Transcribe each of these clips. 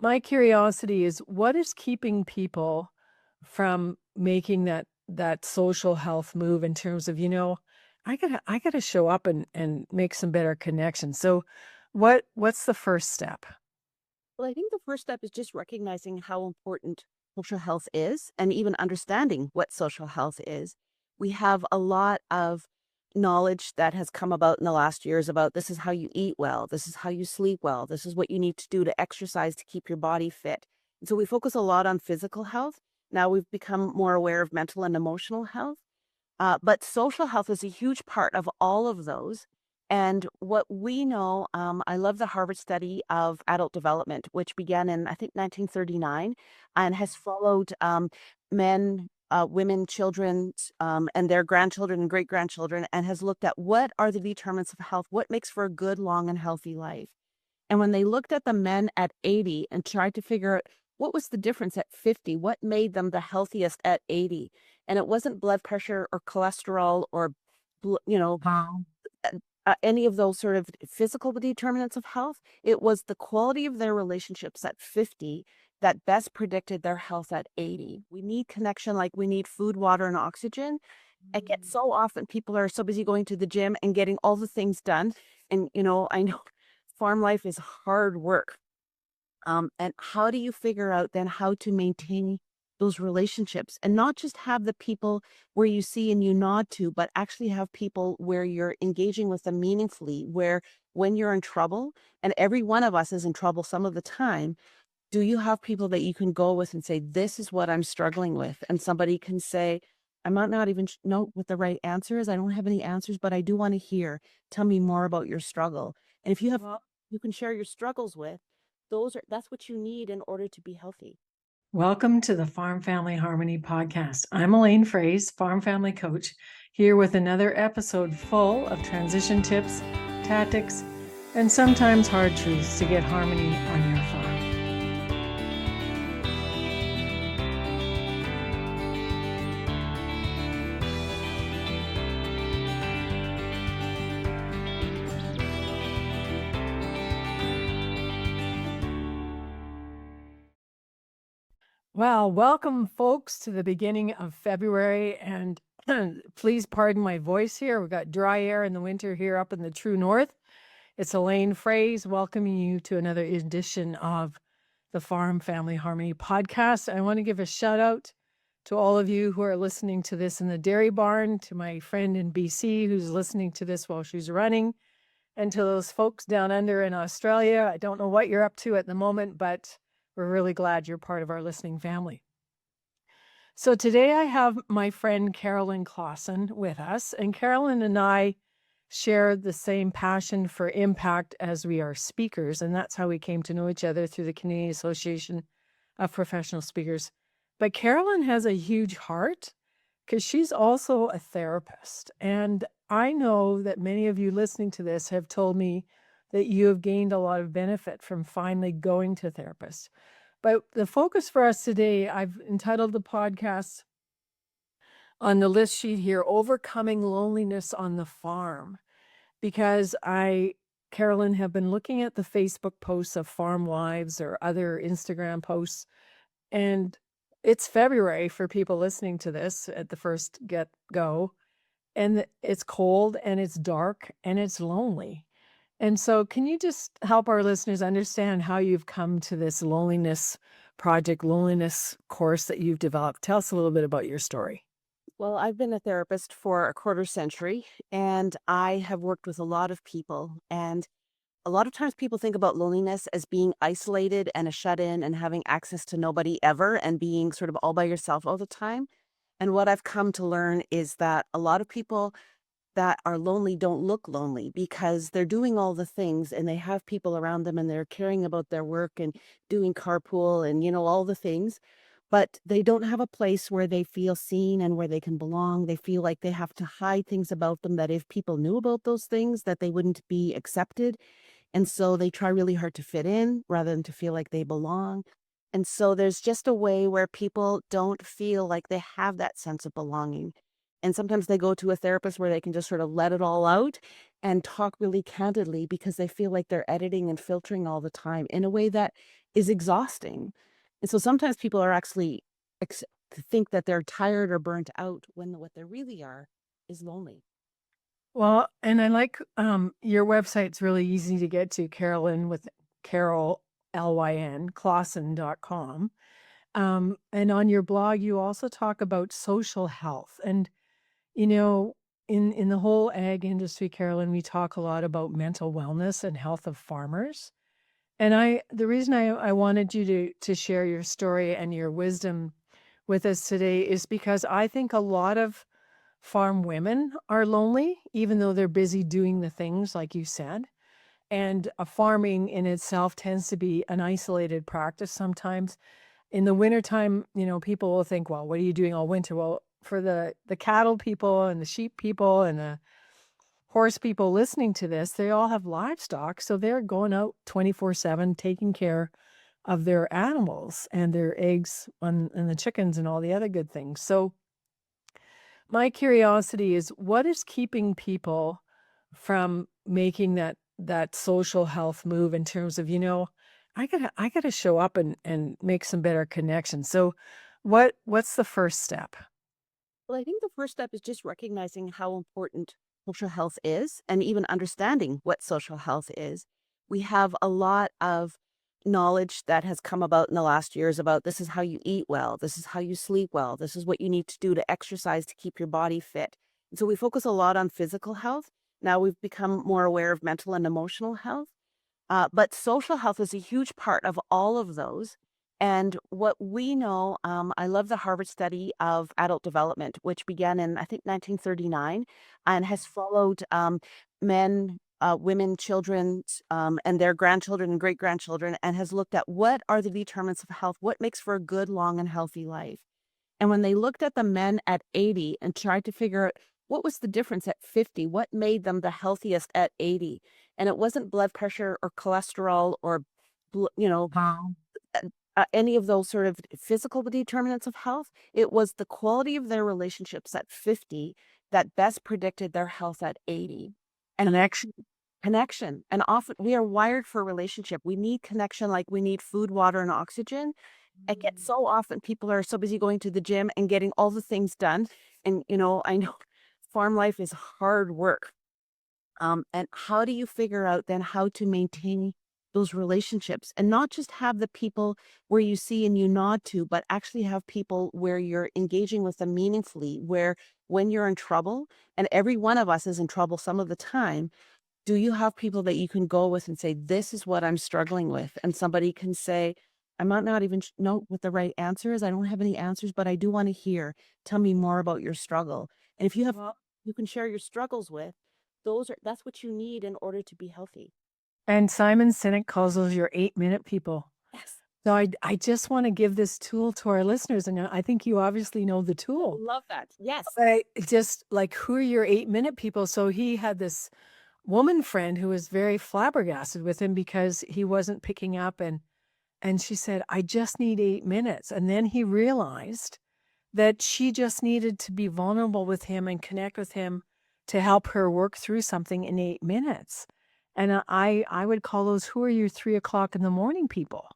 my curiosity is what is keeping people from making that social health move in terms of, I gotta show up and make some better connections. So what's the first step? Well, I think the first step is just recognizing how important social health is and even understanding what social health is. We have a lot of knowledge that has come about in the last years about this is how you eat well, this is how you sleep well, this is what you need to do to exercise to keep your body fit. And so we focus a lot on physical health. Now we've become more aware of mental and emotional health. But social health is a huge part of all of those. And what we know, I love the Harvard study of adult development, which began in, I think, 1939 and has followed men, women, children, and their grandchildren and great grandchildren, and has looked at what are the determinants of health, what makes for a good, long, and healthy life. And when they looked at the men at 80 and tried to figure out what was the difference at 50, what made them the healthiest at 80, and it wasn't blood pressure or cholesterol or, Wow. any of those sort of physical determinants of health. It was the quality of their relationships at 50 that best predicted their health at 80. We need connection like we need food, water, and oxygen. I get so often people are so busy going to the gym and getting all the things done. And, I know farm life is hard work. And how do you figure out then how to maintain those relationships and not just have the people where you see and you nod to, but actually have people where you're engaging with them meaningfully, where when you're in trouble, and every one of us is in trouble some of the time, do you have people that you can go with and say, this is what I'm struggling with? And somebody can say, I might not even know what the right answer is. I don't have any answers, but I do want to hear. Tell me more about your struggle. And if you have, Well, you can share your struggles with, that's what you need in order to be healthy. welcome to the Farm Family Harmony podcast. I'm Elaine Fraze, Farm Family Coach, here with another episode full of transition tips, tactics, and sometimes hard truths to get harmony on your farm. Well, welcome, folks, to the beginning of February. And please pardon my voice here. We've got dry air in the winter here up in the true north. It's Elaine Fraze welcoming you to another edition of the Farm Family Harmony podcast. I want to give a shout out to all of you who are listening to this in the dairy barn, to my friend in BC who's listening to this while she's running, and to those folks down under in Australia. I don't know what you're up to at the moment, but we're really glad you're part of our listening family. So today I have my friend Carolyn Klassen with us, and Carolyn and I share the same passion for impact as we are speakers, and that's how we came to know each other through the Canadian Association of Professional Speakers. But Carolyn has a huge heart because she's also a therapist, and I know that many of you listening to this have told me that you have gained a lot of benefit from finally going to therapists. But the focus for us today, I've entitled the podcast on the list sheet here, Overcoming Loneliness on the Farm, because Carolyn, have been looking at the Facebook posts of farm wives or other Instagram posts, and it's February for people listening to this at the first get go, and it's cold and it's dark and it's lonely. And so, can you just help our listeners understand how you've come to this loneliness course that you've developed? Tell us a little bit about your story. Well, I've been a therapist for a quarter century and I have worked with a lot of people. And a lot of times people think about loneliness as being isolated and a shut in and having access to nobody ever and being sort of all by yourself all the time. And what I've come to learn is that a lot of people that are lonely don't look lonely because they're doing all the things and they have people around them and they're caring about their work and doing carpool and all the things, but they don't have a place where they feel seen and where they can belong. They feel like they have to hide things about them, that if people knew about those things that they wouldn't be accepted, and so they try really hard to fit in rather than to feel like they belong. And so there's just a way where people don't feel like they have that sense of belonging. And sometimes they go to a therapist where they can just sort of let it all out and talk really candidly because they feel like they're editing and filtering all the time in a way that is exhausting. And so sometimes people are actually to think that they're tired or burnt out when what they really are is lonely. Well, and I like, your website's really easy to get to, Carolyn with Carol, Lyn, Klassen.com. And on your blog, you also talk about social health. And, you know, in the whole ag industry, Carolyn, we talk a lot about mental wellness and health of farmers. And the reason I wanted you to share your story and your wisdom with us today is because I think a lot of farm women are lonely, even though they're busy doing the things like you said. And farming in itself tends to be an isolated practice sometimes. In the wintertime, people will think, well, what are you doing all winter? Well, for the cattle people and the sheep people and the horse people listening to this, they all have livestock. So they're going out 24/7, taking care of their animals and their eggs and the chickens and all the other good things. So my curiosity is what is keeping people from making that social health move in terms of, I gotta show up and make some better connections. So what's the first step? Well, I think the first step is just recognizing how important social health is and even understanding what social health is. We have a lot of knowledge that has come about in the last years about this is how you eat well, this is how you sleep well, this is what you need to do to exercise to keep your body fit. And so we focus a lot on physical health. Now we've become more aware of mental and emotional health. But social health is a huge part of all of those. And what we know, I love the Harvard study of adult development, which began in, I think, 1939 and has followed men, women, children, and their grandchildren and great grandchildren, and has looked at what are the determinants of health, what makes for a good, long, and healthy life. And when they looked at the men at 80 and tried to figure out what was the difference at 50, what made them the healthiest at 80, and it wasn't blood pressure or cholesterol or, you know, Wow. any of those sort of physical determinants of health. It was the quality of their relationships at 50 that best predicted their health at 80. And Connection. connection. And often we are wired for relationship. We need connection like we need food, water, and oxygen. And yet Mm. so often people are so busy going to the gym and getting all the things done. And, I know farm life is hard work. And how do you figure out then how to maintain those relationships and not just have the people where you see and you nod to, but actually have people where you're engaging with them meaningfully, where when you're in trouble, and every one of us is in trouble some of the time, do you have people that you can go with and say, "This is what I'm struggling with," and somebody can say, "I might not even know what the right answer is. I don't have any answers, but I do wanna hear. Tell me more about your struggle." And if you have Well, you can share your struggles with, that's what you need in order to be healthy. and Simon Sinek calls those your 8-minute people. Yes. So I just want to give this tool to our listeners, and I think you obviously know the tool. Love that. Yes. But just like, who are your 8-minute people? So he had this woman friend who was very flabbergasted with him because he wasn't picking up, and she said, "I just need 8 minutes." And then he realized that she just needed to be vulnerable with him and connect with him to help her work through something in 8 minutes. And I would call those, who are your 3 o'clock in the morning people?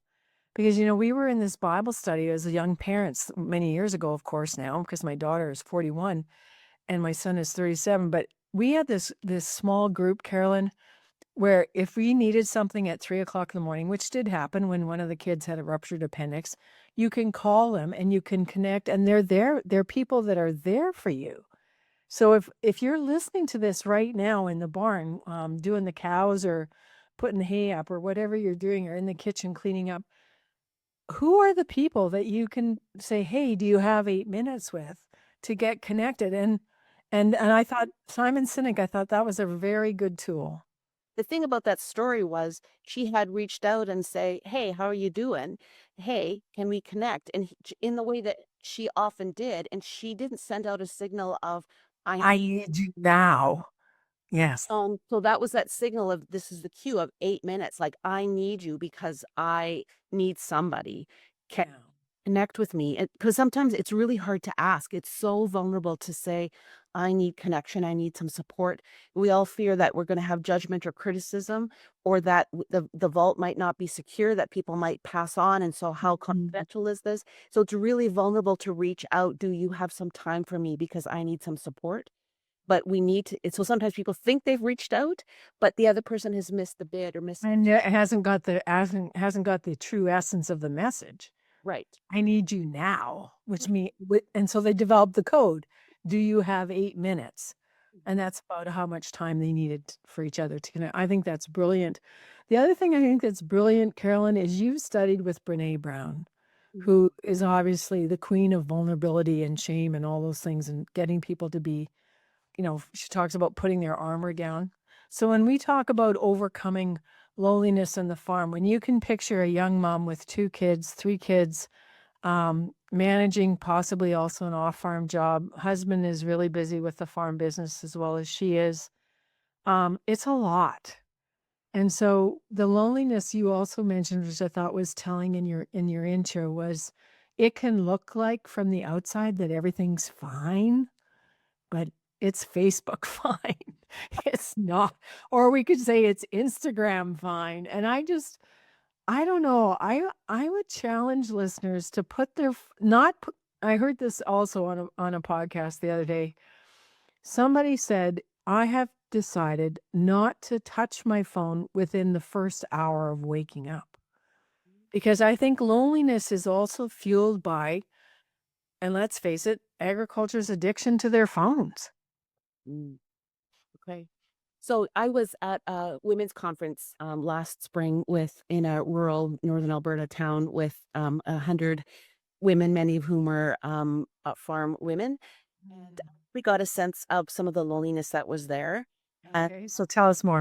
Because, we were in this Bible study as young parents many years ago, of course, now, because my daughter is 41 and my son is 37. But we had this small group, Carolyn, where if we needed something at 3 o'clock in the morning, which did happen when one of the kids had a ruptured appendix, you can call them and you can connect, and they're there. They're people that are there for you. So if you're listening to this right now in the barn, doing the cows or putting hay up or whatever you're doing, or in the kitchen cleaning up, who are the people that you can say, "Hey, do you have 8 minutes with," to get connected? And I thought Simon Sinek, I thought that was a very good tool. The thing about that story was she had reached out and say, "Hey, how are you doing? Hey, can we connect?" And in the way that she often did, and she didn't send out a signal of, "I." I need you now. Yes. So that was that signal of this is the cue of 8 minutes. Like, I need you because I need somebody. Yeah. Connect with me. Because sometimes it's really hard to ask. It's so vulnerable to say, I need connection, I need some support. We all fear that we're going to have judgment or criticism, or that the vault might not be secure, that people might pass on. And so, how Mhm. confidential is this? So, it's really vulnerable to reach out. Do you have some time for me because I need some support? But we need to. So sometimes people think they've reached out, but the other person has missed the bid or missed. And it hasn't got the true essence of the message. Right. I need you now, which and so they developed the code. Do you have 8 minutes? And Mhm. that's about how much time they needed for each other to connect. I think that's brilliant. The other thing I think that's brilliant, Carolyn, is you've studied with Brene Brown, Mhm. who is obviously the queen of vulnerability and shame and all those things and getting people to be, she talks about putting their armor down. So when we talk about overcoming loneliness on the farm, when you can picture a young mom with 2 kids, 3 kids, managing possibly also an off-farm job. Husband is really busy with the farm business as well as she is. It's a lot. And so the loneliness you also mentioned, which I thought was telling in your intro, was it can look like from the outside that everything's fine, but it's Facebook fine. It's not. Or we could say it's Instagram fine. And I don't know. I would challenge listeners to put their not put, I heard this also on a podcast the other day. Somebody said, "I have decided not to touch my phone within the first hour of waking up." Because I think loneliness is also fueled by, and let's face it, agriculture's addiction to their phones. Mm, okay. So I was at a women's conference last spring with in a rural northern Alberta town with 100 women, many of whom were farm women, and Mm. we got a sense of some of the loneliness that was there. Okay, so tell us more.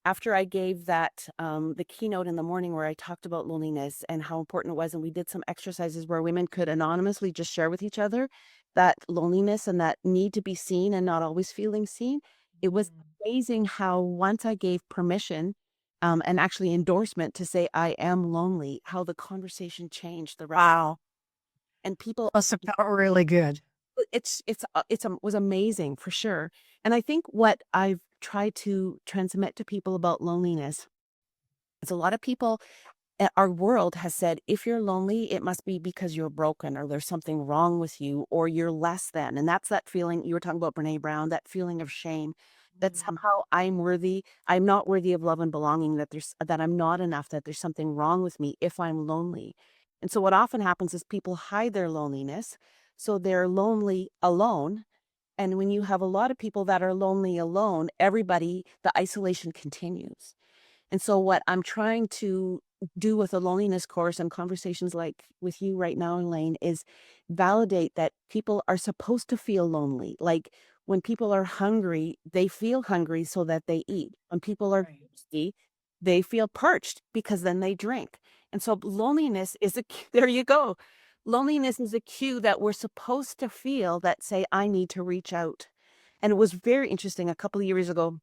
After I gave that, the keynote in the morning where I talked about loneliness and how important it was, and we did some exercises where women could anonymously just share with each other that loneliness and that need to be seen and not always feeling seen. It was Mm. amazing how once I gave permission, and actually endorsement to say I am lonely, how the conversation changed the rest. Wow. And people, Must have felt really good. was amazing for sure. And I think what I've tried to transmit to people about loneliness is a lot of people, our world has said, if you're lonely, it must be because you're broken or there's something wrong with you or you're less than. And that's that feeling you were talking about, Brene Brown, that feeling of shame that Mm. somehow I'm not worthy of love and belonging, that I'm not enough, that there's something wrong with me if I'm lonely. And so what often happens is people hide their loneliness. So they're lonely alone. And when you have a lot of people that are lonely alone, the isolation continues. And so what I'm trying to do with the loneliness course and conversations like with you right now, Elaine, is validate that people are supposed to feel lonely. Like when people are hungry, they feel hungry so that they eat. When people are Right. thirsty, they feel parched because then they drink. And so loneliness is there you go. Loneliness is a cue that we're supposed to feel that say, I need to reach out. And it was very interesting. A couple of years ago,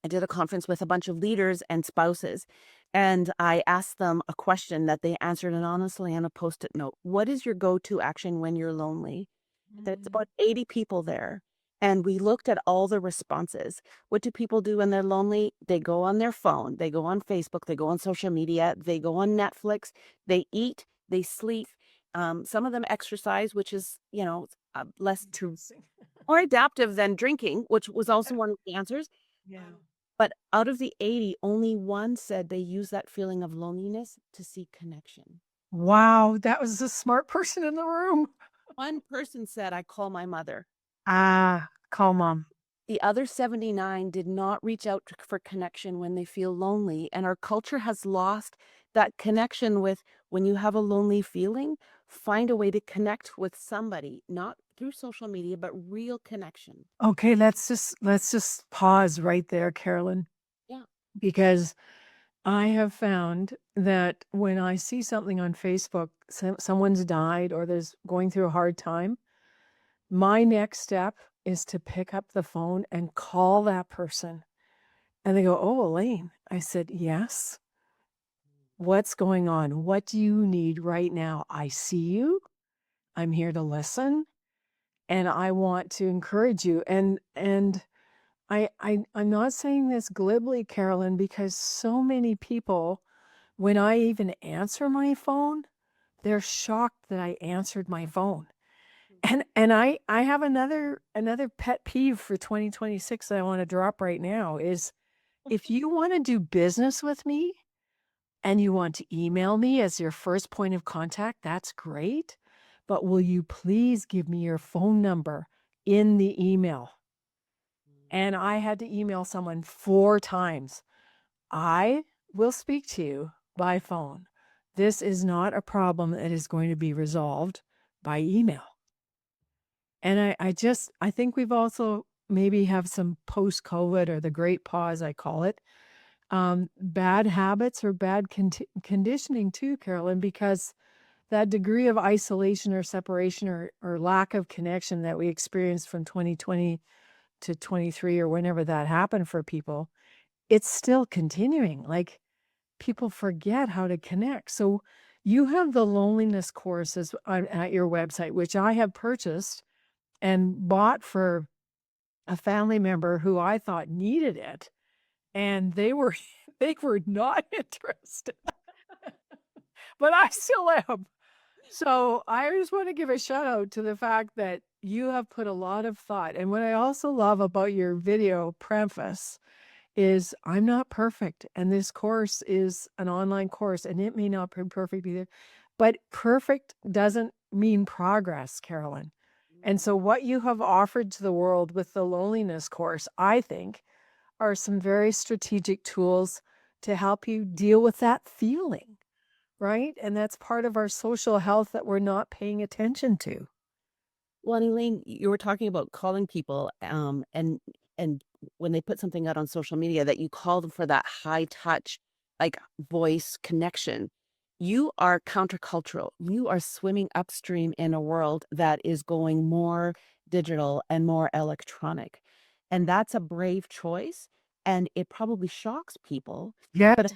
I did a conference with a bunch of leaders and spouses, and I asked them a question that they answered anonymously on a Post-it note. What is your go-to action when you're lonely? There's Mm. about 80 people there, and we looked at all the responses. What do people do when they're lonely? They go on their phone, they go on Facebook, they go on social media, they go on Netflix, they eat, they sleep. Some of them exercise, which is, less Interesting. more adaptive than drinking, which was also one of the answers. Yeah. But out of the 80, only one said they use that feeling of loneliness to seek connection. Wow, that was the smart person in the room. One person said, I call my mother. Call mom. The other 79 did not reach out for connection when they feel lonely. And our culture has lost that connection with when you have a lonely feeling, find a way to connect with somebody, not through social media, but real connection. Okay, let's just pause right there, Carolyn, Yeah. because I have found that when I see something on Facebook, someone's died or there's going through a hard time, my next step is to pick up the phone and call that person. And they go, "Oh, Elaine." I said, "Yes. What's going on? What do you need right now? I see you. I'm here to listen." and I want to encourage you. And I'm not saying this glibly, Carolyn, because so many people, when I even answer my phone, they're shocked that I answered my phone. And I have another pet peeve for 2026 that I want to drop right now is if you want to do business with me and you want to email me as your first point of contact, that's great. But will you please give me your phone number in the email? And I had to email someone 4 times. I will speak to you by phone. This is not a problem that is going to be resolved by email. And I think we've also maybe have some post-COVID or the great pause, I call it, bad habits or bad conditioning too, Carolyn, because that degree of isolation or separation or lack of connection that we experienced from 2020 to 23 or whenever that happened for people, it's still continuing. Like people forget how to connect. So you have the loneliness courses at your website, which I have purchased and bought for a family member who I thought needed it, and they were they were not interested, but I still am. So I just want to give a shout out to the fact that you have put a lot of thought. And what I also love about your video preface is I'm not perfect. And this course is an online course and it may not be perfect either, but perfect doesn't mean progress, Carolyn. And so what you have offered to the world with the loneliness course, I think, are some very strategic tools to help you deal with that feeling, right? And that's part of our social health that we're not paying attention to. Well, and Elaine, you were talking about calling people, and when they put something out on social media that you call them for that high touch, like voice connection. You are countercultural. You are swimming upstream in a world that is going more digital and more electronic. And that's a brave choice. And it probably shocks people. Yeah. But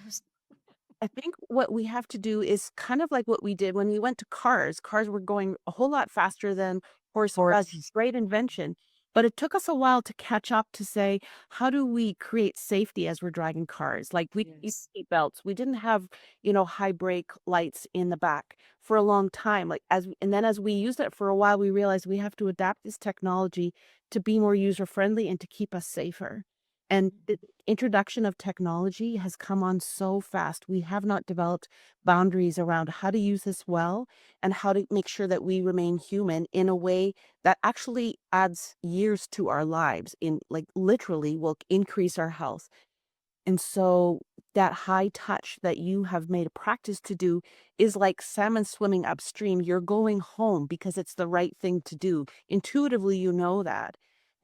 I think what we have to do is kind of like what we did when we went to cars. Cars were going a whole lot faster than horse and buggy. Horses. Great invention. But it took us a while to catch up to say, how do we create safety as we're driving cars? Like we didn't use Yes. seat belts. We didn't have, high brake lights in the back for a long time. And then as we used it for a while, we realized we have to adapt this technology to be more user friendly and to keep us safer. And the introduction of technology has come on so fast. We have not developed boundaries around how to use this well and how to make sure that we remain human in a way that actually adds years to our lives, in like literally will increase our health. And so that high touch that you have made a practice to do is like salmon swimming upstream. You're going home because it's the right thing to do. Intuitively, you know that.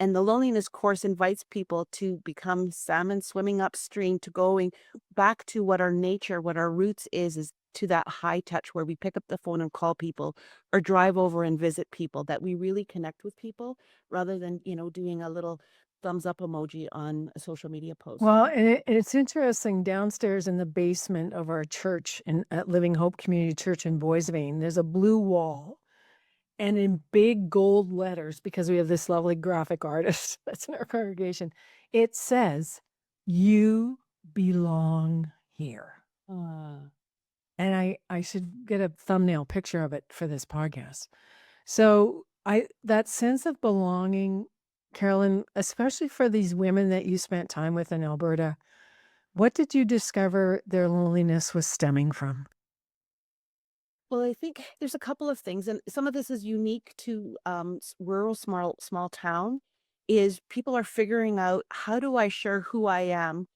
And the loneliness course invites people to become salmon swimming upstream, to going back to what our nature, what our roots is to that high touch where we pick up the phone and call people or drive over and visit people, that we really connect with people rather than, doing a little thumbs up emoji on a social media post. Well, and it's interesting downstairs in the basement of our church at Living Hope Community Church in Boisvane, there's a blue wall and in big gold letters, because we have this lovely graphic artist that's in our congregation, it says, "You belong here." Uh, And I should get a thumbnail picture of it for this podcast. So that sense of belonging, Carolyn, especially for these women that you spent time with in Alberta, what did you discover their loneliness was stemming from? well, I think there's a couple of things, and some of this is unique to rural small town. Is people are figuring out, how do I share who I am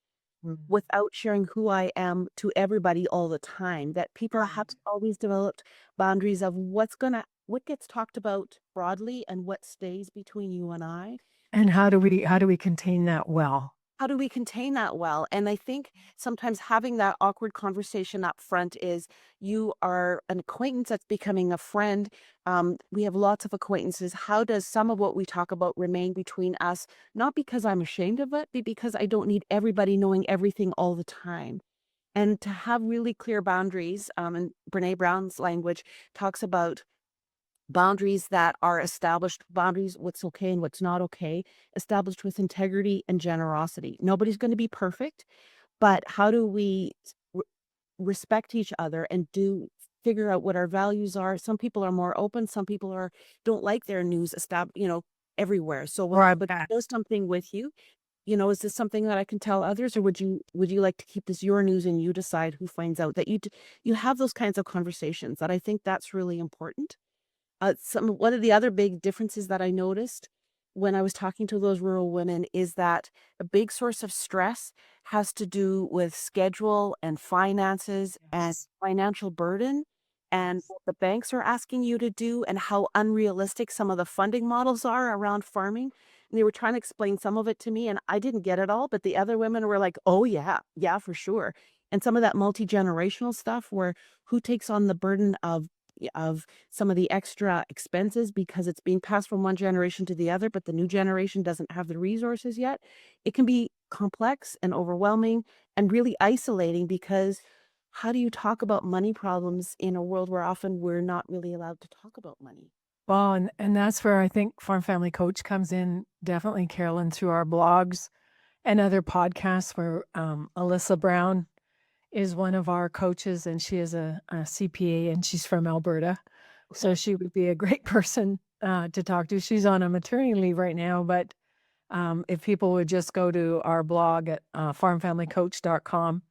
Mm. without sharing who I am to everybody all the time? That people have Right. always developed boundaries of what gets talked about broadly and what stays between you and I. And how do we contain that well? How do we contain that well? And I think sometimes having that awkward conversation up front is, you are an acquaintance that's becoming a friend. We have lots of acquaintances. How does some of what we talk about remain between us? Not because I'm ashamed of it, but because I don't need everybody knowing everything all the time. And to have really clear boundaries, and Brene Brown's language talks about boundaries that are established, boundaries, what's okay and what's not okay, established with integrity and generosity. Nobody's going to be perfect, but how do we respect each other and do figure out what our values are? Some people are more open, some people are don't like their news everywhere. So when Right. somebody knows something with you, is this something that I can tell others, or would you like to keep this your news and you decide who finds out? That you have those kinds of conversations. That I think that's really important. One of the other big differences that I noticed when I was talking to those rural women is that a big source of stress has to do with schedule and finances and Yes. financial burden and Yes. what the banks are asking you to do and how unrealistic some of the funding models are around farming. And they were trying to explain some of it to me, and I didn't get it all, but the other women were like, "Oh yeah, yeah, for sure." And some of that multi-generational stuff where who takes on the burden of some of the extra expenses because it's being passed from one generation to the other, but the new generation doesn't have the resources yet. It can be complex and overwhelming and really isolating because how do you talk about money problems in a world where often we're not really allowed to talk about money? Well, and that's where I think Farm Family Coach comes in, definitely, Carolyn, through our blogs and other podcasts where Alyssa Brown is one of our coaches, and she is a CPA, and she's from Alberta. So Okay. she would be a great person to talk to. She's on a maternity leave right now, but if people would just go to our blog at farmfamilycoach.com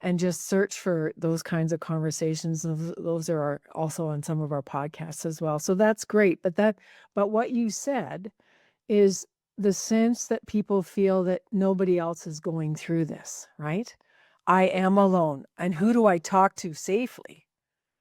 and just search for those kinds of conversations, those are also on some of our podcasts as well. So that's great. But what you said is the sense that people feel that nobody else is going through this, right? I am alone. And who do I talk to safely?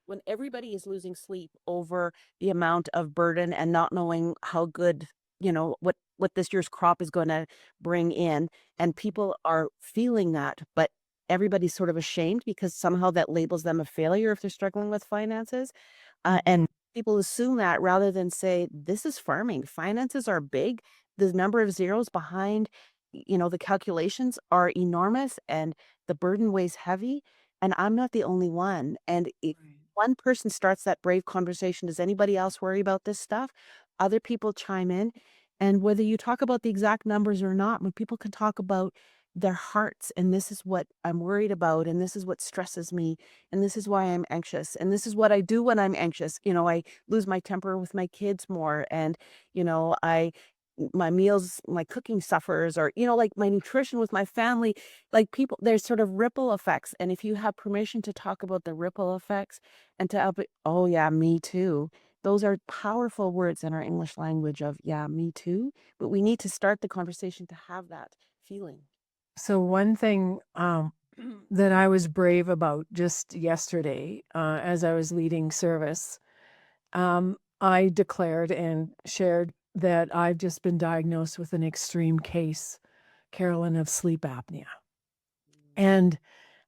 When everybody is losing sleep over the amount of burden and not knowing how good, what this year's crop is going to bring in, and people are feeling that, but everybody's sort of ashamed because somehow that labels them a failure if they're struggling with finances. And Mhm. people assume that rather than say, this is farming. Finances are big. The number of zeros behind, the calculations are enormous and the burden weighs heavy. And I'm not the only one. And if Right. one person starts that brave conversation, does anybody else worry about this stuff? Other people chime in. And whether you talk about the exact numbers or not, when people can talk about their hearts and this is what I'm worried about and this is what stresses me and this is why I'm anxious, and this is what I do when I'm anxious. I lose my temper with my kids more, and I my meals, my cooking suffers, or like my nutrition with my family. Like people, there's sort of ripple effects, and if you have permission to talk about the ripple effects and to up it, oh yeah, me too. Those are powerful words in our English language of yeah, me too. But we need to start the conversation to have that feeling. So one thing that I was brave about just yesterday, as I was leading service, I declared and shared that I've just been diagnosed with an extreme case, Carolyn, of sleep apnea. And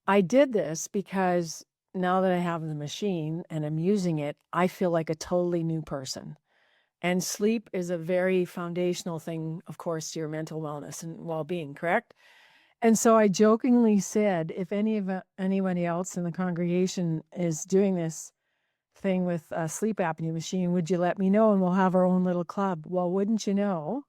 I did this because now that I have the machine and I'm using it, I feel like a totally new person. And sleep is a very foundational thing, of course, to your mental wellness and well-being, correct? And so I jokingly said, if anybody else in the congregation is doing this thing with a sleep apnea machine, would you let me know and we'll have our own little club? Well, wouldn't you know,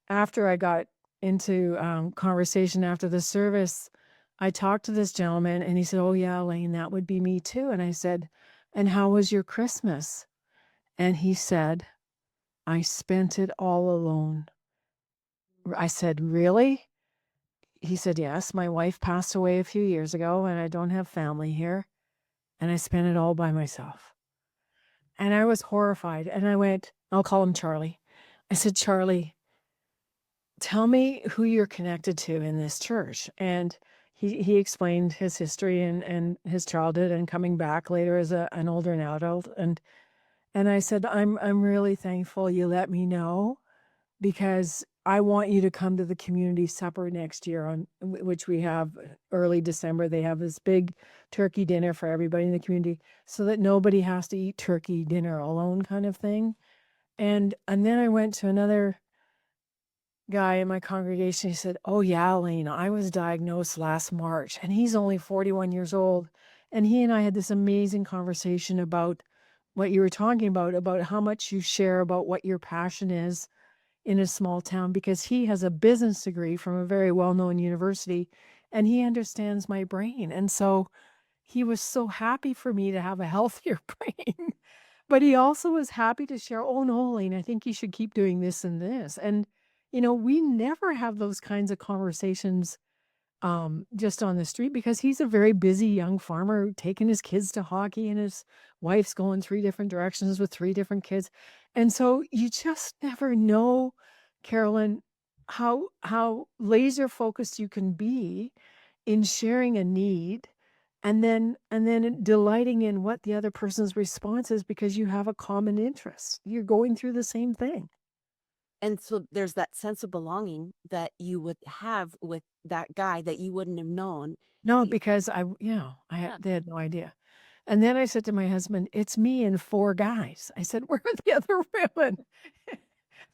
after I got into conversation after the service, I talked to this gentleman and he said, "Oh, yeah, Elaine, that would be me too." And I said, "And how was your Christmas?" And he said, "I spent it all alone." I said, "Really?" He said, "Yes, my wife passed away a few years ago and I don't have family here. And I spent it all by myself." And I was horrified. And I went, I'll call him Charlie. I said, "Charlie, tell me who you're connected to in this church." And he explained his history and his childhood and coming back later as an older and adult. And I said, I'm really thankful you let me know because I want you to come to the community supper next year which we have early December. They have this big turkey dinner for everybody in the community so that nobody has to eat turkey dinner alone kind of thing. And then I went to another guy in my congregation. He said, "Oh yeah, Elaine, I was diagnosed last March," and he's only 41 years old. And he and I had this amazing conversation about what you were talking about how much you share about what your passion is in a small town, because he has a business degree from a very well-known university and he understands my brain. And so he was so happy for me to have a healthier brain, but he also was happy to share, "Oh, no, Elaine, I think you should keep doing this and this." And, we never have those kinds of conversations just on the street, because he's a very busy young farmer taking his kids to hockey and his wife's going 3 different directions with 3 different kids. And so you just never know, Carolyn, how laser focused you can be in sharing a need, and then delighting in what the other person's response is, because you have a common interest. You're going through the same thing. And so there's that sense of belonging that you would have with that guy that you wouldn't have known. No, Y- because Yeah. they had no idea. And then I said to my husband, "It's me and 4 guys." I said, "Where are the other women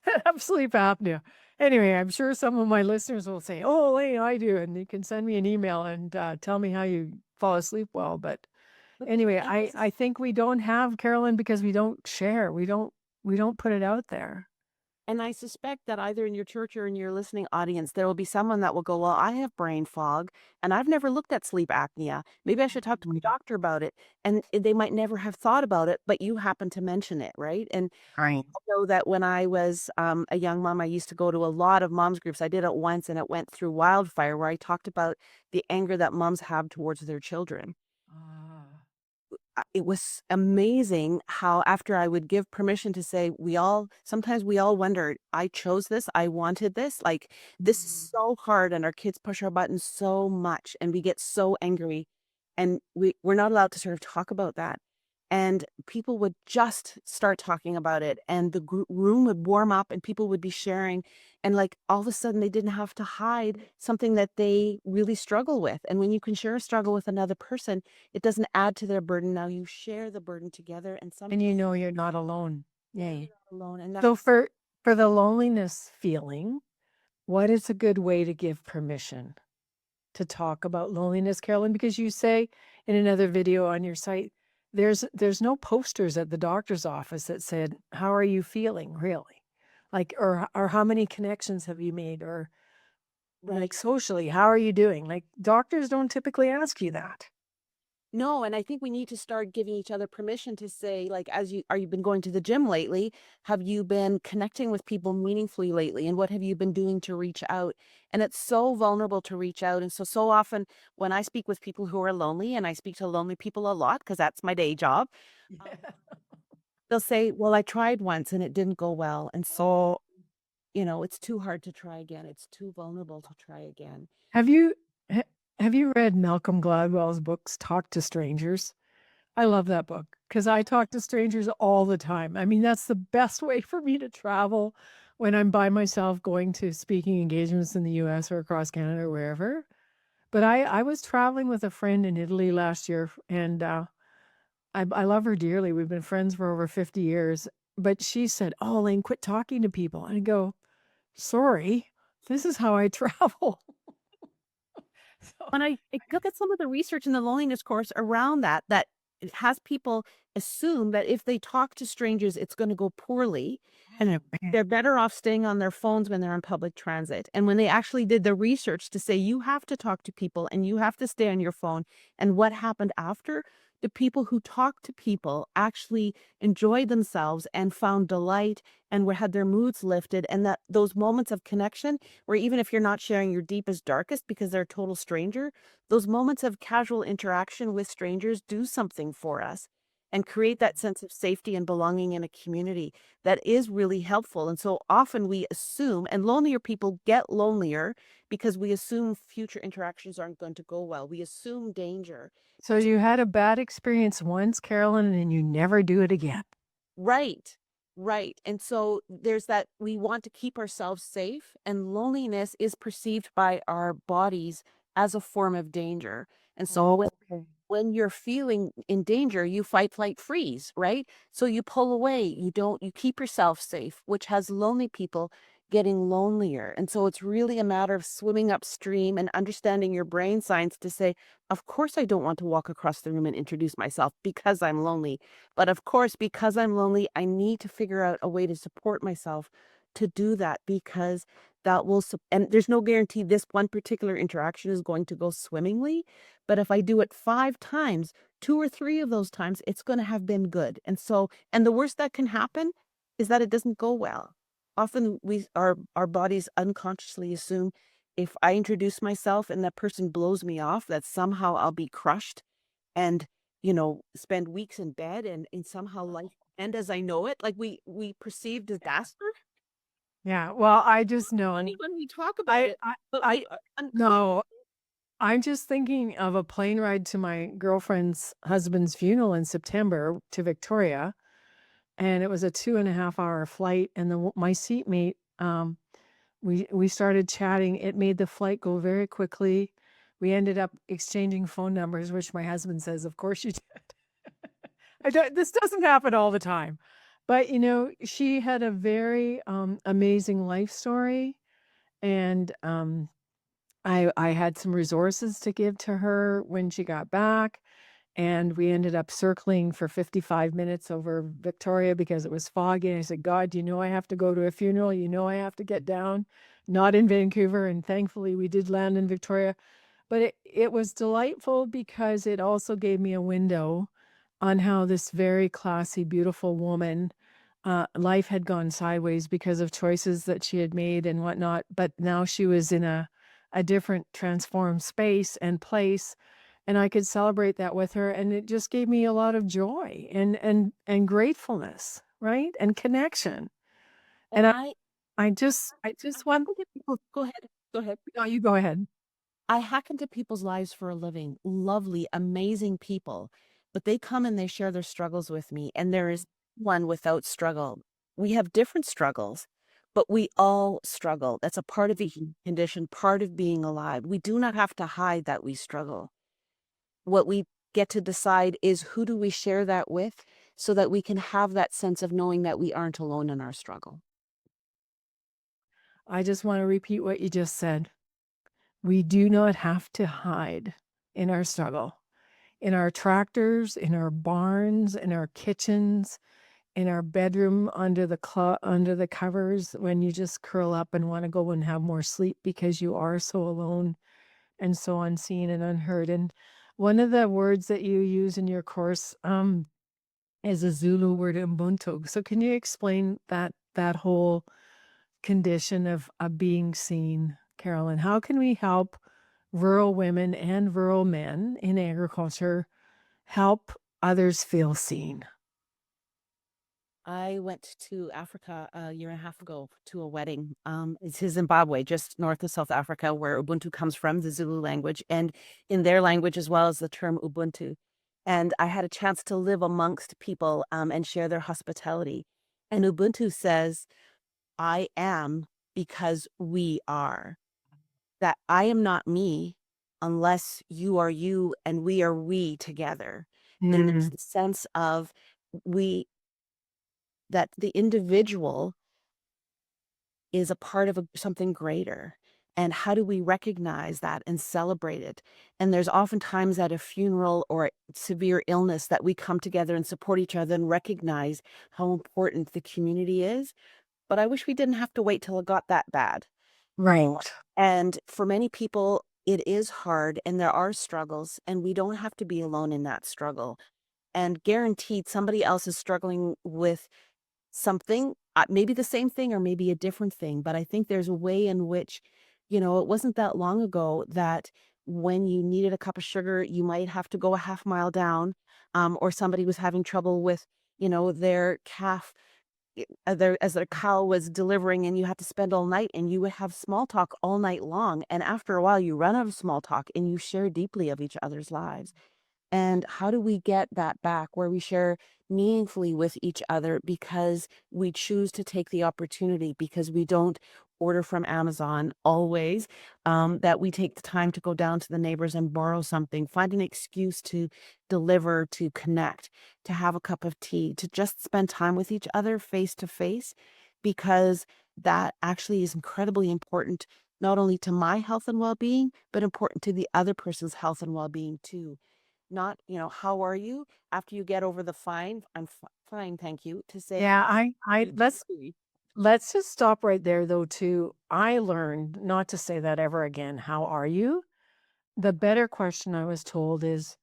that have sleep apnea?" Anyway, I'm sure some of my listeners will say, "Oh, Elaine, I do." And you can send me an email and tell me how you fall asleep well. But But anyway, and I think we don't have, Carolyn, because we don't share. We don't put it out there. And I suspect that either in your church or in your listening audience, there will be someone that will go, "Well, I have brain fog and I've never looked at sleep apnea. Maybe I should talk to my doctor about it." And they might never have thought about it, but you happen to mention it, right? And Right. I know that when I was a young mom, I used to go to a lot of moms groups. I did it once and it went through wildfire, where I talked about the anger that moms have towards their children. Ah. It was amazing how after I would give permission to say, sometimes we all wondered, "I chose this, I wanted this, like, this is Mhm. so hard, and our kids push our buttons so much, and we get so angry," and we're not allowed to sort of talk about that, and people would just start talking about it, and the room would warm up, and people would be sharing, and, like, all of a sudden, they didn't have to hide something that they really struggle with, and when you can share a struggle with another person, it doesn't add to their burden. Now you share the burden together, and And sometimes you're not alone. you're Yay. not alone. And that's So for the loneliness feeling, what is a good way to give permission to talk about loneliness, Carolyn? Because you say in another video on your site, there's no posters at the doctor's office that said, "How are you feeling, really?" Like, or "How many connections have you made?" Or right. like, socially, "How are you doing?" Like, doctors don't typically ask you that. No, and I think we need to start giving each other permission to say, like, as you been going to the gym lately? Have you been connecting with people meaningfully lately? And what have you been doing to reach out? And it's so vulnerable to reach out. And so often when I speak with people who are lonely, and I speak to lonely people a lot because that's my day job, um, Yeah. they'll say, "Well, I tried once and it didn't go well. And so, it's too hard to try again. It's too vulnerable to try again." Have you ha have you read Malcolm Gladwell's books, Talk to Strangers? I love that book because I talk to strangers all the time. I mean, that's the best way for me to travel when I'm by myself going to speaking engagements in the US or across Canada or wherever. But I was traveling with a friend in Italy last year, and, I love her dearly. We've been friends for over 50 years, but she said, "Oh, Elaine, quit talking to people." I go, "Sorry, this is how I travel." So When I look at some of the research in the loneliness course around that it has people assume that if they talk to strangers, it's gonna go poorly, and they're better off staying on their phones when they're on public transit. And when they actually did the research to say, "You have to talk to people, and you have to stay on your phone," and what happened after, the people who talked to people actually enjoyed themselves and found delight and were had their moods lifted, and that those moments of connection where even if you're not sharing your deepest, darkest because they're a total stranger, those moments of casual interaction with strangers do something for us and create that sense of safety and belonging in a community that is really helpful. And so often we assume, and lonelier people get lonelier because we assume future interactions aren't going to go well. We assume danger. so you had a bad experience once, Carolyn, and you never do it again. Right. Right. And so there's that we want to keep ourselves safe, and loneliness is perceived by our bodies as a form of danger. And so Oh, okay. when you're feeling in danger, you fight, flight, freeze, right? So you pull away, you keep yourself safe, which has lonely people getting lonelier. And so it's really a matter of swimming upstream and understanding your brain science to say, of course, I don't want to walk across the room and introduce myself because I'm lonely. But of course, because I'm lonely, I need to figure out a way to support myself to do that because that will, and there's no guarantee this one particular interaction is going to go swimmingly. But if I do it 5 times, 2 or 3 of those times, it's going to have been good. And so, and the worst that can happen is that it doesn't go well. Often our bodies unconsciously assume if I introduce myself and that person blows me off, that somehow I'll be crushed and, spend weeks in bed and somehow life end as I know it. Like we perceive disaster. Yeah. Well, I just Funny know. when we talk about it, but I we are no. unconscious. I'm just thinking of a plane ride to my girlfriend's husband's funeral in September to Victoria, and it was a 2.5 hour flight. And my seatmate, we started chatting. It made the flight go very quickly. We ended up exchanging phone numbers, which my husband says, "Of course you did." I don't. This doesn't happen all the time, but she had a very amazing life story, and I had some resources to give to her when she got back, and we ended up circling for 55 minutes over Victoria because it was foggy. And I said, "God, I have to go to a funeral. I have to get down, not in Vancouver." And thankfully, we did land in Victoria. But it was delightful because it also gave me a window on how this very classy, beautiful woman, life had gone sideways because of choices that she had made and whatnot. But now she was in a different transformed space and place, and I could celebrate that with her. And it just gave me a lot of joy and gratefulness, right? And connection. And And I I I just want. happen to people go ahead. Go ahead. No, you go ahead. I hack into people's lives for a living. Lovely, amazing people. But they come and they share their struggles with me. And there is one without struggle. We have different struggles, but we all struggle. That's a part of the human condition, part of being alive. We do not have to hide that we struggle. What we get to decide is who do we share that with so that we can have that sense of knowing that we aren't alone in our struggle. I just want to repeat what you just said. We do not have to hide in our struggle, in our tractors, in our barns, in our kitchens, in our bedroom under the covers when you just curl up and want to go and have more sleep because you are so alone and so unseen and unheard. And one of the words that you use in your course is a Zulu word, Ubuntu. So can you explain that whole condition of being seen, Carolyn? How can we help rural women and rural men in agriculture help others feel seen? I went to Africa a year and a half ago to a wedding. It's in Zimbabwe, just north of South Africa, where Ubuntu comes from, the Zulu language, and in their language as well as the term Ubuntu. And I had a chance to live amongst people and share their hospitality. And Ubuntu says, I am because we are. That I am not me unless you are you and we are we together. And there's Mm. the sense of we that the individual is a part of something greater. And how do we recognize that and celebrate it? And there's oftentimes at a funeral or severe illness that we come together and support each other and recognize how important the community is. But I wish we didn't have to wait till it got that bad. Right. And for many people, it is hard and there are struggles, and we don't have to be alone in that struggle. And guaranteed, somebody else is struggling with something, maybe the same thing or maybe a different thing, but I think there's a way in which, it wasn't that long ago that when you needed a cup of sugar, you might have to go a half mile down, or somebody was having trouble with, their calf, as their cow was delivering, and you had to spend all night, and you would have small talk all night long. And after a while, you run out of small talk and you share deeply of each other's lives. And how do we get that back where we share meaningfully with each other because we choose to take the opportunity, because we don't order from Amazon always, that we take the time to go down to the neighbors and borrow something, find an excuse to deliver, to connect, to have a cup of tea, to just spend time with each other face to face, because that actually is incredibly important, not only to my health and well-being, but important to the other person's health and well-being too. Not, how are you? After you get over the fine, I'm fine, thank you, to say, Yeah, I "You let's too." let's just stop right there though too. I learned not to say that ever again. How are you? The better question I was told is,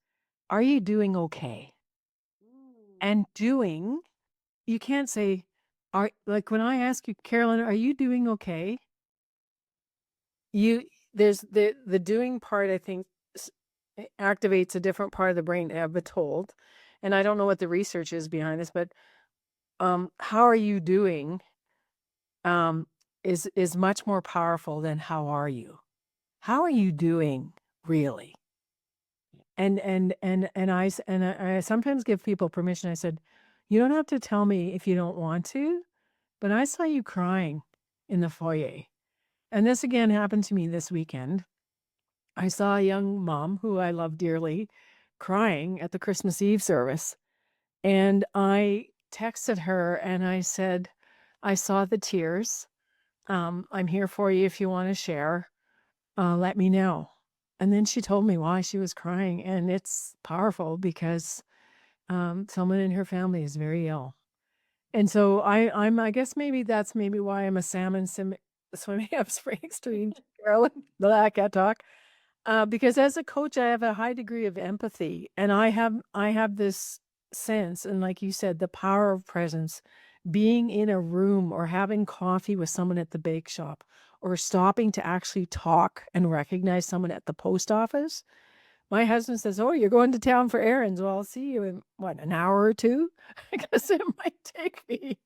are you doing okay? Mm. And doing, you can't say, are like when I ask you, Carolyn, are you doing okay? You there's the doing part, I think activates a different part of the brain, I've been told. And I don't know what the research is behind this, but how are you doing um is much more powerful than how are you? How are you doing really? And I sometimes give people permission. I said, you don't have to tell me if you don't want to, but I saw you crying in the foyer. And this again happened to me this weekend. I saw a young mom who I love dearly crying at the Christmas Eve service. And I texted her and I said, I saw the tears. I'm here for you if you want to share. Let me know. And then she told me why she was crying. And it's powerful because someone in her family is very ill. And so I guess maybe that's maybe why I'm a swimming upstream extreme, Carolyn. Blah, I can't talk. Because as a coach, I have a high degree of empathy, and I have this sense, and like you said, the power of presence, being in a room or having coffee with someone at the bake shop, or stopping to actually talk and recognize someone at the post office. My husband says, "Oh, you're going to town for errands. Well, I'll see you in what, an hour or two?" Because it might take me,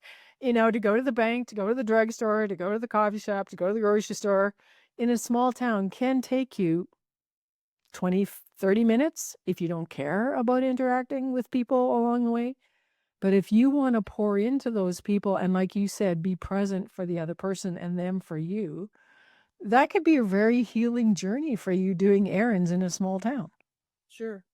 to go to the bank, to go to the drugstore, to go to the coffee shop, to go to the grocery store. In a small town, can take you 20, 30 minutes if you don't care about interacting with people along the way. But if you want to pour into those people and, like you said, be present for the other person and them for you, that could be a very healing journey for you doing errands in a small town. Sure.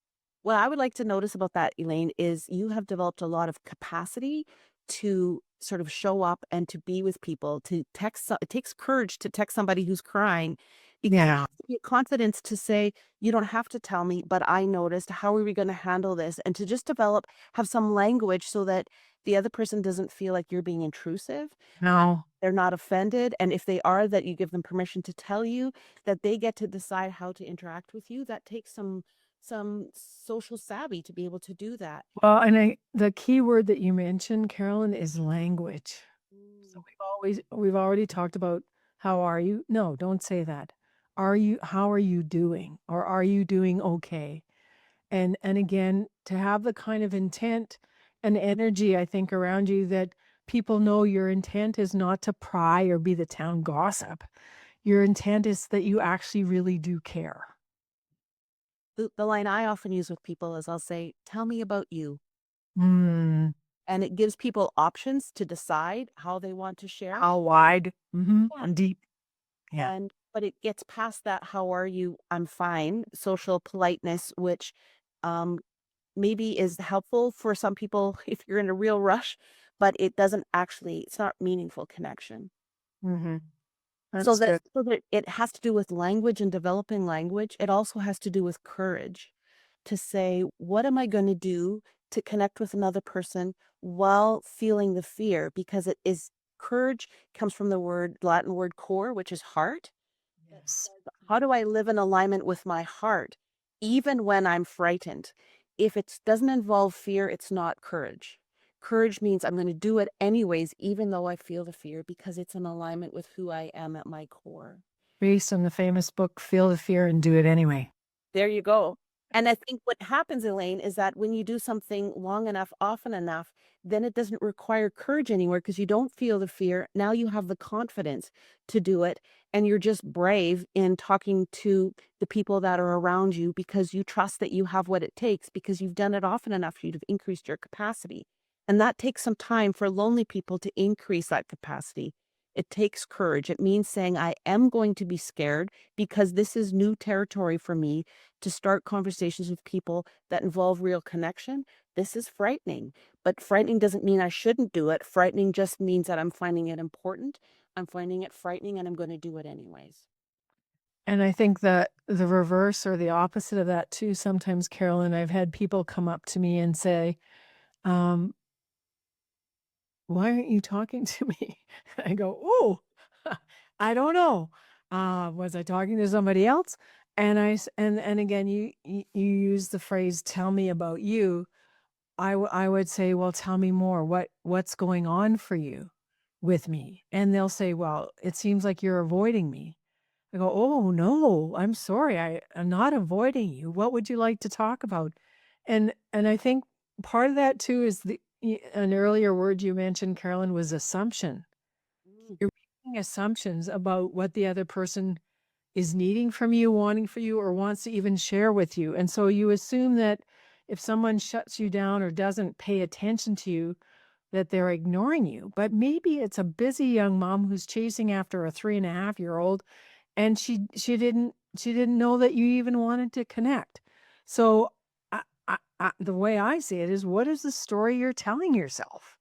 What I would like to notice about that, Elaine, is you have developed a lot of capacity to sort of show up and to be with people, to text. It takes courage to text somebody who's crying because it Yeah. has to be a confidence to say, you don't have to tell me, but I noticed. How are we going to handle this? And to just have some language so that the other person doesn't feel like you're being intrusive. No. They're not offended. And if they are, that you give them permission to tell you that they get to decide how to interact with you. That takes some social savvy to be able to do that. Well, and the key word that you mentioned, Carolyn, is language. So Mm. we've already talked about how are you? No, don't say that. How are you doing? Or are you doing okay? And again, to have the kind of intent and energy, I think, around you that people know your intent is not to pry or be the town gossip. Your intent is that you actually really do care. The line I often use with people is I'll say, "Tell me about you." Mm, And it gives people options to decide how they want to share. how wide? Yeah. And deep. Yeah. But it gets past that, "How are you? I'm fine," social politeness, which um, maybe is helpful for some people if you're in a real rush, but it's not meaningful connection. hmm So That's that good. so that it has to do with language and developing language. It also has to do with courage to say, "What am I gonna do to connect with another person while feeling the fear?" Because it is courage comes from the Latin word "cor," which is heart. That Yes. says, "How do I live in alignment with my heart even when I'm frightened?" If it doesn't involve fear, it's not courage. Courage means I'm gonna do it anyways, even though I feel the fear, because it's in alignment with who I am at my core. Based on the famous book, Feel the Fear and Do It Anyway. There you go. And I think what happens, Elaine, is that when you do something long enough, often enough, then it doesn't require courage anymore because you don't feel the fear. Now you have the confidence to do it. And you're just brave in talking to the people that are around you because you trust that you have what it takes because you've done it often enough for you to increase your capacity. And that takes some time for lonely people to increase that capacity. It takes courage. It means saying, I am going to be scared because this is new territory for me to start conversations with people that involve real connection. This is frightening, but frightening doesn't mean I shouldn't do it. Frightening just means that I'm finding it important. I'm finding it frightening and I'm going to do it anyways. And I think that the reverse or the opposite of that too, sometimes, Carolyn, I've had people come up to me and say, um, "Why aren't you talking to me?" I go, "Oh, I don't know. Was I talking to somebody else?" And again, you use the phrase, "Tell me about you." I would say, "Well, tell me more. What's going on for you with me?" And they'll say, "Well, it seems like you're avoiding me." I go, "Oh, no, I'm sorry. I'm not avoiding you. What would you like to talk about?" And I think part of that too is an earlier word you mentioned, Carolyn, was assumption. Mm. You're making assumptions about what the other person is needing from you, wanting for you, or wants to even share with you. And so you assume that if someone shuts you down or doesn't pay attention to you, that they're ignoring you. But maybe it's a busy young mom who's chasing after a 3.5-year-old, and she didn't know that you even wanted to connect. So the way I see it is, what is the story you're telling yourself?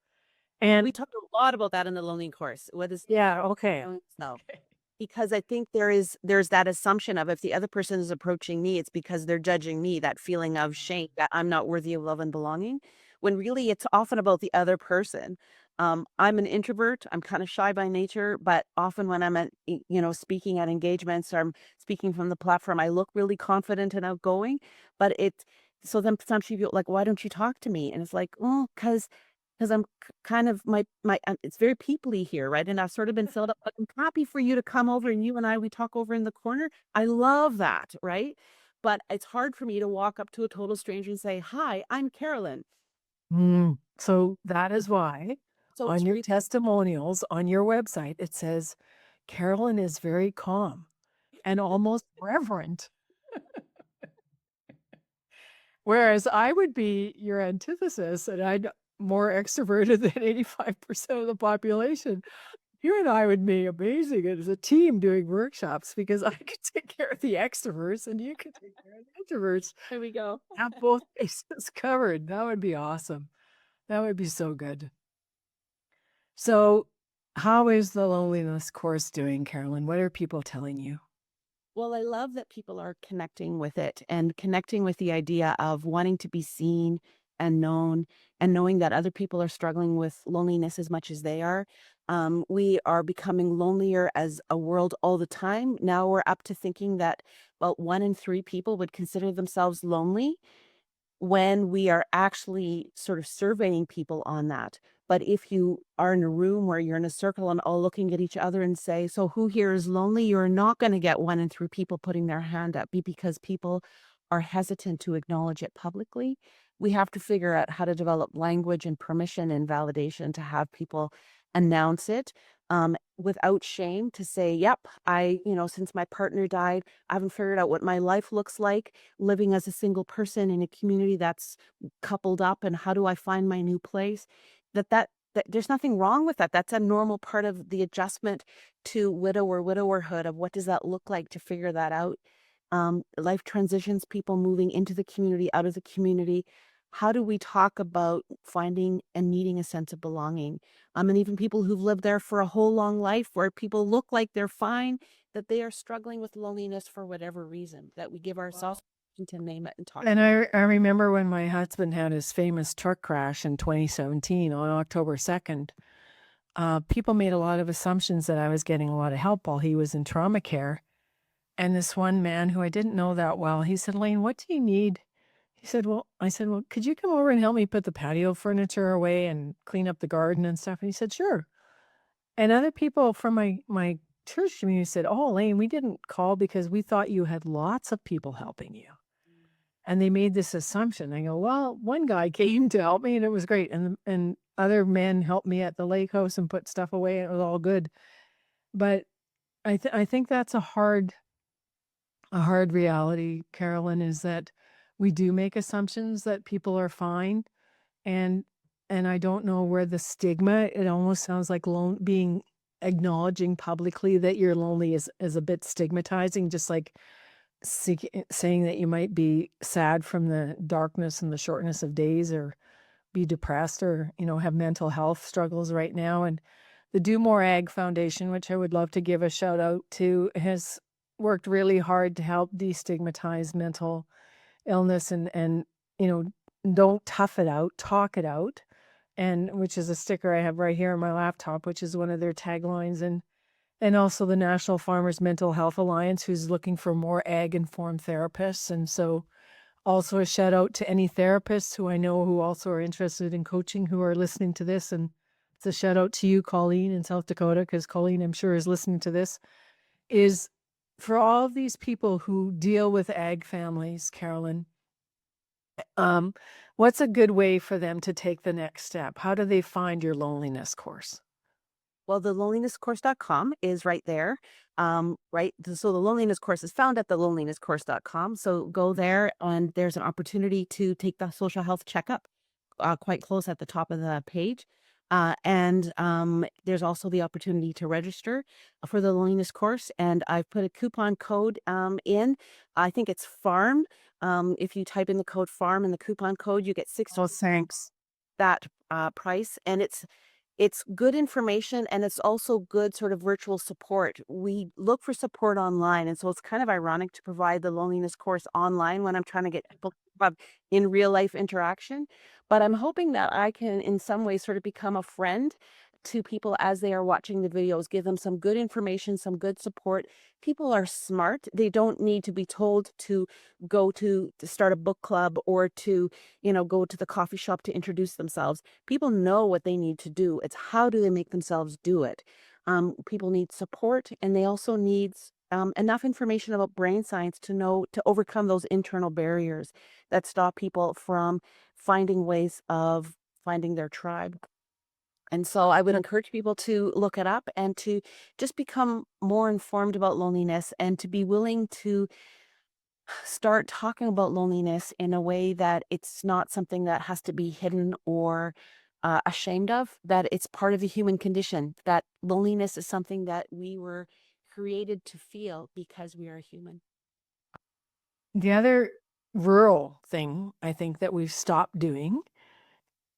And We talked a lot about that in the Lonely Course. What is yeah, okay. telling yourself? Okay. Because I think there's that assumption of if the other person is approaching me, it's because they're judging me, that feeling of shame that I'm not worthy of love and belonging, when really it's often about the other person. I'm an introvert. I'm kind of shy by nature, but often when I'm speaking at engagements or I'm speaking from the platform, I look really confident and outgoing. But so then sometimes people like, why don't you talk to me? And it's like, oh, because I'm kind of it's very peoply here, right? And I've sort of been filled up, but I'm happy for you to come over and you and we talk over in the corner. I love that, right? But it's hard for me to walk up to a total stranger and say, "Hi, I'm Carolyn." So that is why So on it's your really testimonials on your website, it says, "Carolyn is very calm and almost reverent." Whereas I would be your antithesis, and I'm more extroverted than 85% of the population. You and I would be amazing as a team doing workshops because I could take care of the extroverts and you could take care of the introverts. there we go. Have both bases covered. That would be awesome. That would be so good. So, how is the loneliness course doing, Carolyn? What are people telling you? Well, I love that people are connecting with it and connecting with the idea of wanting to be seen and known and knowing that other people are struggling with loneliness as much as they are. We are becoming lonelier as a world all the time. Now we're up to thinking that about 1 in 3 people would consider themselves lonely when we are actually sort of surveying people on that. But if you are in a room where you're in a circle and all looking at each other and say, "So who here is lonely?" You're not going to get 1 in 3 people putting their hand up because people are hesitant to acknowledge it publicly. We have to figure out how to develop language and permission and validation to have people announce it without shame to say, "Yep, since my partner died, I haven't figured out what my life looks like living as a single person in a community that's coupled up, and how do I find my new place?" That there's nothing wrong with that. That's a normal part of the adjustment to widowerhood of what does that look like to figure that out. Life transitions, people moving into the community, out of the community. How do we talk about finding and needing a sense of belonging? And even people who've lived there for a whole long life where people look like they're fine, that they are struggling with loneliness for whatever reason, that we give ourselves permission to name it and talk. And I remember when my husband had his famous truck crash in 2017 on October 2nd, people made a lot of assumptions that I was getting a lot of help while he was in trauma care. And this one man who I didn't know that well, he said, "Elaine, what do you need?" He said, "Well," I said, "Well, could you come over and help me put the patio furniture away and clean up the garden and stuff?" And he said, "Sure." And other people from my church community said, "Oh, Elaine, we didn't call because we thought you had lots of people helping you." And they made this assumption. I go, "Well, one guy came to help me and it was great. And other men helped me at the lake house and put stuff away and it was all good." But I think that's a hard reality, Carolyn, is that we do make assumptions that people are fine. And I don't know where the stigma, it almost sounds like being acknowledging publicly that you're lonely is a bit stigmatizing, just like saying that you might be sad from the darkness and the shortness of days or be depressed or, have mental health struggles right now. And the Do More Ag Foundation, which I would love to give a shout out to, has worked really hard to help destigmatize mental illness and you know, don't tough it out, talk it out. And which is a sticker I have right here on my laptop, which is one of their taglines. And also the National Farmers Mental Health Alliance, who's looking for more ag-informed therapists. And so also a shout out to any therapists who I know who also are interested in coaching who are listening to this. And it's a shout out to you, Colleen, in South Dakota, because Colleen, I'm sure, is listening to this, is for all of these people who deal with ag families, Carolyn, um, what's a good way for them to take the next step? How do they find your loneliness course? Well, the lonelinesscourse.com is right there. Right. So the loneliness course is found at the lonelinesscourse.com. So go there and there's an opportunity to take the social health checkup quite close at the top of the page. And there's also the opportunity to register for the loneliness course. And I've put a coupon code in. I think it's FARM. If you type in the code FARM and the coupon code, you get Oh, thanks. that price. And it's good information and it's also good sort of virtual support. We look for support online. And so it's kind of ironic to provide the loneliness course online when I'm trying to get people to have in real life interaction. But I'm hoping that I can, in some way, sort of become a friend to people as they are watching the videos, give them some good information, some good support. People are smart. They don't need to be told to go to start a book club or to, go to the coffee shop to introduce themselves. People know what they need to do. It's how do they make themselves do it? People need support and they also need enough information about brain science to know to overcome those internal barriers that stop people from finding ways of finding their tribe. And so I would encourage people to look it up and to just become more informed about loneliness and to be willing to start talking about loneliness in a way that it's not something that has to be hidden or ashamed of, that it's part of the human condition, that loneliness is something that we were created to feel because we are human. The other rural thing I think that we've stopped doing,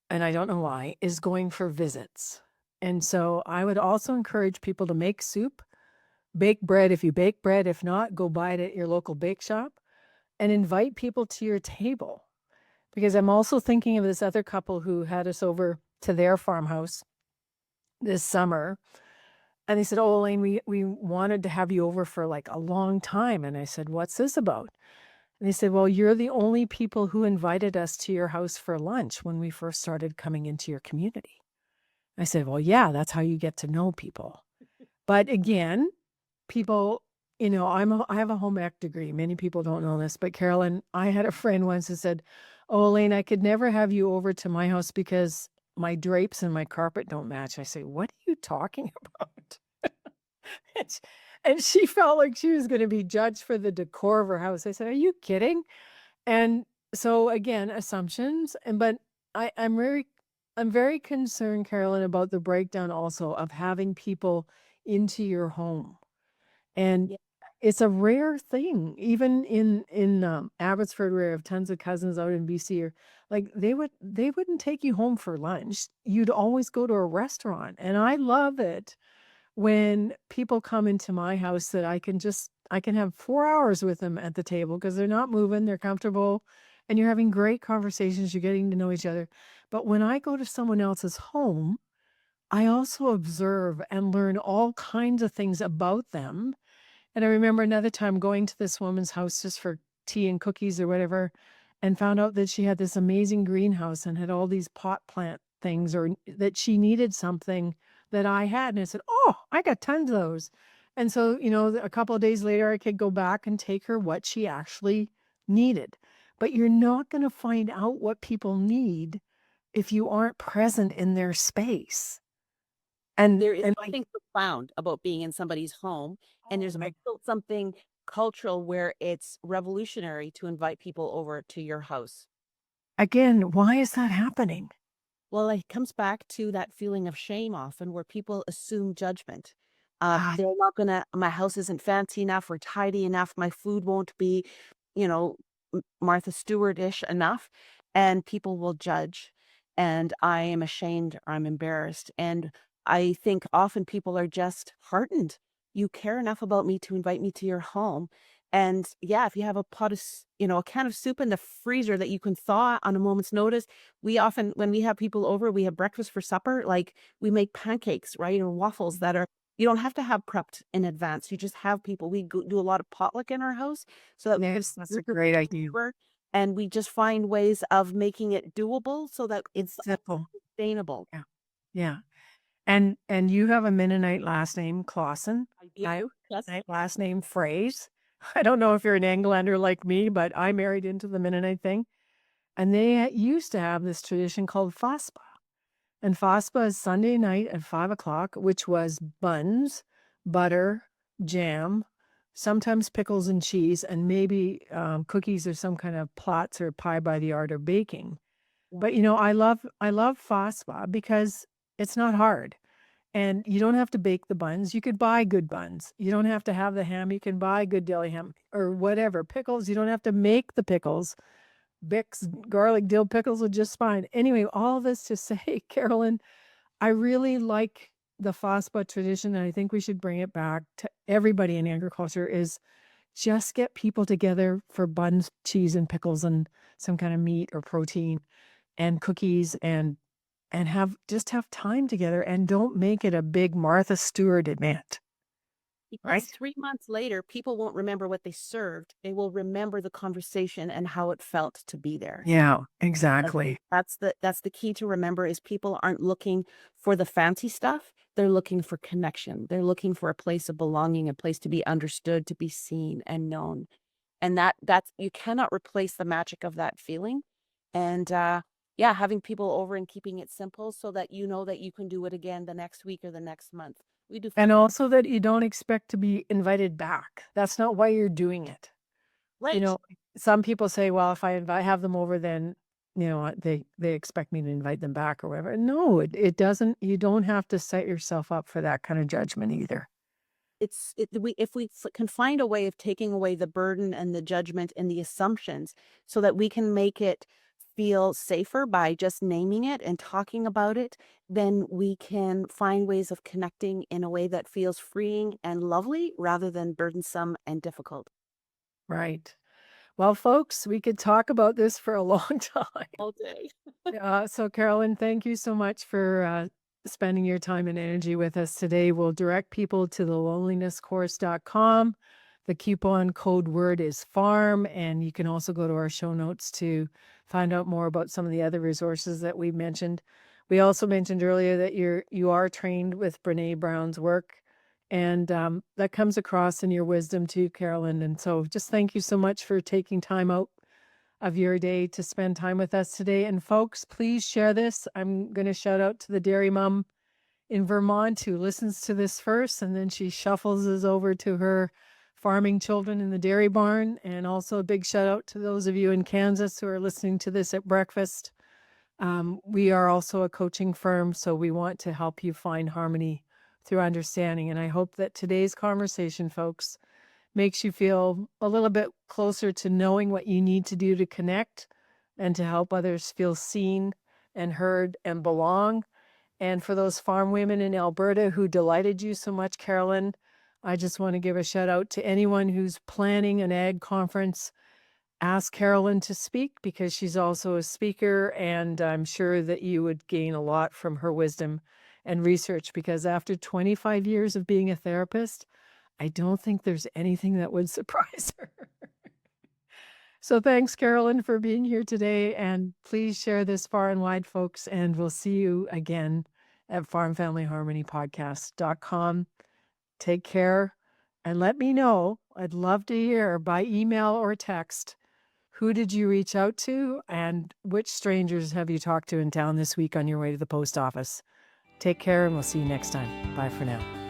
and I don't know why, is going for visits. And so I would also encourage people to make soup, bake bread if you bake bread. If not, go buy it at your local bake shop and invite people to your table. Because I'm also thinking of this other couple who had us over to their farmhouse this summer. And they said, "Oh, Elaine, we wanted to have you over for like a long time." And I said, "What's this about?" And they said, "Well, you're the only people who invited us to your house for lunch when we first started coming into your community." I said, "Well, yeah, that's how you get to know people." But again, people, I have a home ec degree. Many people don't know this, but Carolyn, I had a friend once who said, "Oh, Elaine, I could never have you over to my house because my drapes and my carpet don't match." I say, "What are you talking about?" And sh and she felt like she was gonna be judged for the decor of her house. I said, "Are you kidding?" And so again, assumptions, but I'm very concerned, Carolyn, about the breakdown also of having people into your home. And Yeah. it's a rare thing, even in Abbotsford, where I have tons of cousins out in BC, or like they wouldn't take you home for lunch. You'd always go to a restaurant. And I love it when people come into my house that I can have 4 hours with them at the table because they're not moving, they're comfortable, and you're having great conversations, you're getting to know each other. But when I go to someone else's home, I also observe and learn all kinds of things about them. And I remember another time going to this woman's house just for tea and cookies or whatever, and found out that she had this amazing greenhouse and had all these pot plant things, or that she needed something that I had. And I said, "Oh, I got tons of those." And so, a couple of days later, I could go back and take her what she actually needed. But you're not going to find out what people need if you aren't present in their space. And There is and like, something profound about being in somebody's home, and oh there's my, also something cultural where it's revolutionary to invite people over to your house. again, why is that happening? Well, it comes back to that feeling of shame often where people assume judgment. Ah, They're not gonna, my house isn't fancy enough or tidy enough. My food won't be, you know, Martha Stewart-ish enough, and people will judge. And I am ashamed or I'm embarrassed. And I think often people are just heartened. You care enough about me to invite me to your home. And yeah, if you have a pot of, a can of soup in the freezer that you can thaw on a moment's notice, we often, when we have people over, we have breakfast for supper, like we make pancakes, right? Or waffles that are, you don't have to have prepped in advance. You just have people. Do a lot of potluck in our house so that Yes, that's a group of great idea. over, and we just find ways of making it doable so that it's Simple. sustainable. Yeah. Yeah. And you have a Mennonite last name, Klassen. I do. I Yes. Mennonite last name, Phrase. I don't know if you're an Anglander like me, but I married into the Mennonite thing. And they used to have this tradition called FASPA. And FASPA is Sunday night at 5 o'clock, which was buns, butter, jam, sometimes pickles and cheese, and maybe cookies or some kind of plots or pie by the art of baking. Yeah. But I love FASPA because it's not hard. And you don't have to bake the buns. You could buy good buns. You don't have to have the ham. You can buy good deli ham or whatever. Pickles, you don't have to make the pickles. Bix garlic dill pickles are just fine. Anyway, all this to say, Carolyn, I really like the FOSPA tradition, and I think we should bring it back to everybody in agriculture is just get people together for buns, cheese, and pickles and some kind of meat or protein and cookies and have time together and don't make it a big Martha Stewart event, Because right? 3 months later, people won't remember what they served. They will remember the conversation and how it felt to be there. Yeah, That exactly. that's the key to remember is people aren't looking for the fancy stuff. They're looking for connection. They're looking for a place of belonging, a place to be understood, to be seen and known. And that's you cannot replace the magic of that feeling. And yeah, having people over and keeping it simple so that you know that you can do it again the next week or the next month. We do And also that you don't expect to be invited back. That's not why you're doing it. You right. know, some people say, well, if I have them over, then, they expect me to invite them back or whatever. No, it doesn't. You don't have to set yourself up for that kind of judgment either. If we can find a way of taking away the burden and the judgment and the assumptions so that we can make it feel safer by just naming it and talking about it, then we can find ways of connecting in a way that feels freeing and lovely rather than burdensome and difficult. Right. Well, folks, we could talk about this for a long time. All day. So, Carolyn, thank you so much for spending your time and energy with us today. We'll direct people to the lonelinesscourse.com. The coupon code word is farm, and you can also go to our show notes to find out more about some of the other resources that we mentioned. We also mentioned earlier that you are trained with Brene Brown's work, and that comes across in your wisdom too, Carolyn. And so just thank you so much for taking time out of your day to spend time with us today. And folks, please share this. I'm going to shout out to the dairy mom in Vermont who listens to this first, and then she shuffles us over to her farming children in the dairy barn. And also a big shout out to those of you in Kansas who are listening to this at breakfast. We are also a coaching firm, so we want to help you find harmony through understanding. And I hope that today's conversation, folks, makes you feel a little bit closer to knowing what you need to do to connect and to help others feel seen and heard and belong. And for those farm women in Alberta who delighted you so much, Carolyn, I just want to give a shout out to anyone who's planning an ag conference. Ask Carolyn to speak because she's also a speaker, and I'm sure that you would gain a lot from her wisdom and research because after 25 years of being a therapist, I don't think there's anything that would surprise her. So thanks, Carolyn, for being here today. And please share this far and wide, folks. And we'll see you again at farmfamilyharmonypodcast.com. Take care and let me know. I'd love to hear by email or text. Who did you reach out to and which strangers have you talked to in town this week on your way to the post office? Take care and we'll see you next time. Bye for now.